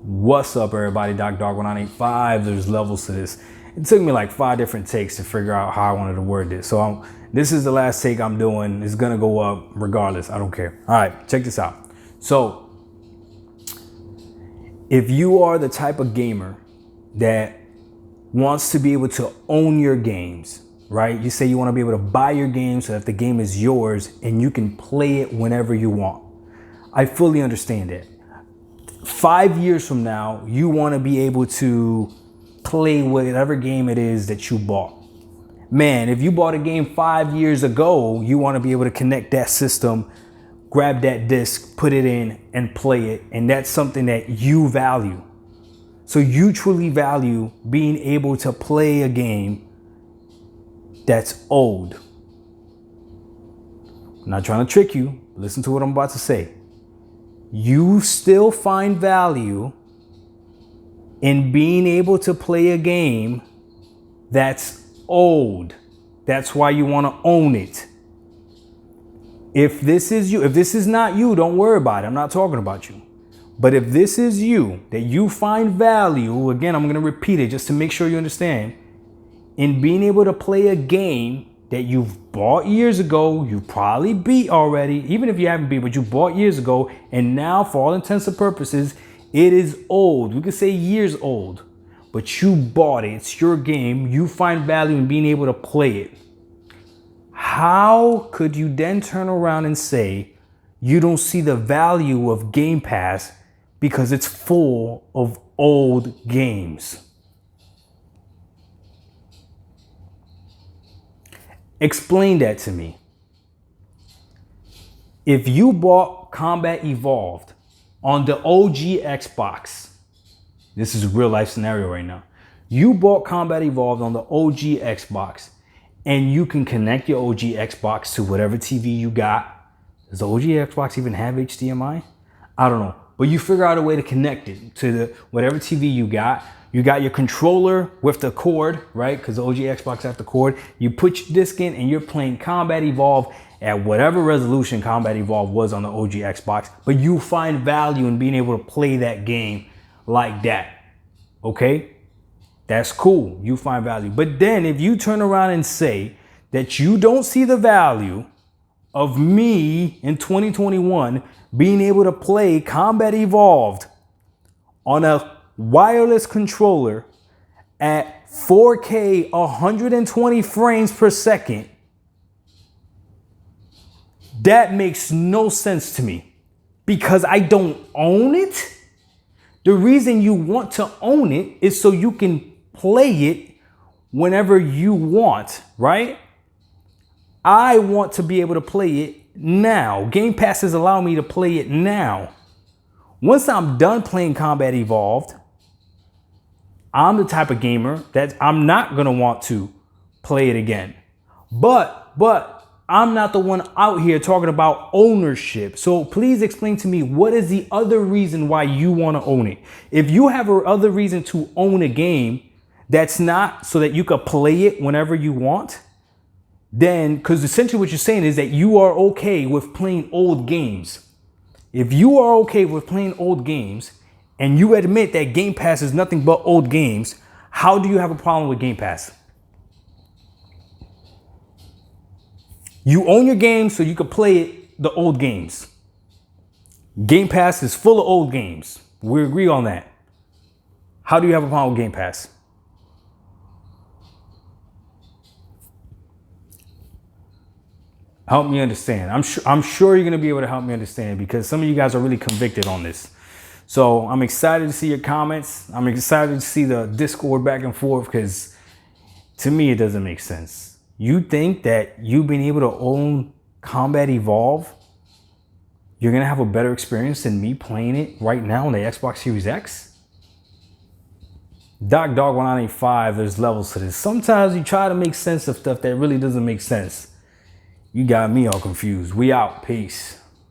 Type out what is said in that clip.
What's up, everybody? Dog1985. There's levels to this. It took me like 5 different takes to figure out how I wanted to word this. So this is the last take I'm doing. It's gonna go up regardless. I don't care. All right, check this out. So if you are the type of gamer that wants to be able to own your games, right? You say you want to be able to buy your game so that the game is yours and you can play it whenever you want. I fully understand it. 5 years from now, you want to be able to play whatever game it is that you bought. Man, if you bought a game 5 years ago, you want to be able to connect that system, grab that disc, put it in and play it. And that's something that you value. So you truly value being able to play a game that's old. I'm not trying to trick you. Listen to what I'm about to say. You still find value in being able to play a game that's old. That's why you want to own it. If this is you, if this is not you, don't worry about it. I'm not talking about you. But if this is you, that you find value, again, I'm going to repeat it just to make sure you understand, in being able to play a game that you've bought years ago, you probably beat already, even if you haven't beat, but you bought years ago, and now for all intents and purposes, it is old. We could say years old, but you bought it. It's your game. You find value in being able to play it. How could you then turn around and say you don't see the value of Game Pass because it's full of old games? Explain that to me. If you bought Combat Evolved on the OG Xbox, this is a real life scenario right now. You bought Combat Evolved on the OG Xbox and you can connect your OG Xbox to whatever TV you got. Does the OG Xbox even have HDMI? I don't know. But you figure out a way to connect it to whatever TV you got. You got your controller with the cord, right? Because the OG Xbox has the cord. You put your disc in and you're playing Combat Evolved at whatever resolution Combat Evolved was on the OG Xbox. But you find value in being able to play that game like that. Okay? That's cool. You find value. But then if you turn around and say that you don't see the value of me in 2021 being able to play Combat Evolved on a wireless controller at 4K 120 frames per second, that makes no sense to me because I don't own it. The reason you want to own it is so you can play it whenever you want, right? I want to be able to play it now. Game Pass has allowed me to play it now. Once I'm done playing Combat Evolved, I'm the type of gamer that I'm not going to want to play it again. But I'm not the one out here talking about ownership. So please explain to me, what is the other reason why you want to own it? If you have another reason to own a game that's not so that you could play it whenever you want, then, because essentially what you're saying is that you are okay with playing old games. If you are okay with playing old games and you admit that Game Pass is nothing but old games, how do you have a problem with Game Pass? You own your game so you can play the old games. Game Pass is full of old games. We agree on that. How do you have a problem with Game Pass? Help me understand. I'm sure you're going to be able to help me understand because some of you guys are really convicted on this. So I'm excited to see your comments. I'm excited to see the Discord back and forth because to me, it doesn't make sense. You think that you being able to own Combat Evolve, you're going to have a better experience than me playing it right now on the Xbox Series X? Dog1985, there's levels to this. Sometimes you try to make sense of stuff that really doesn't make sense. You got me all confused. We out. Peace.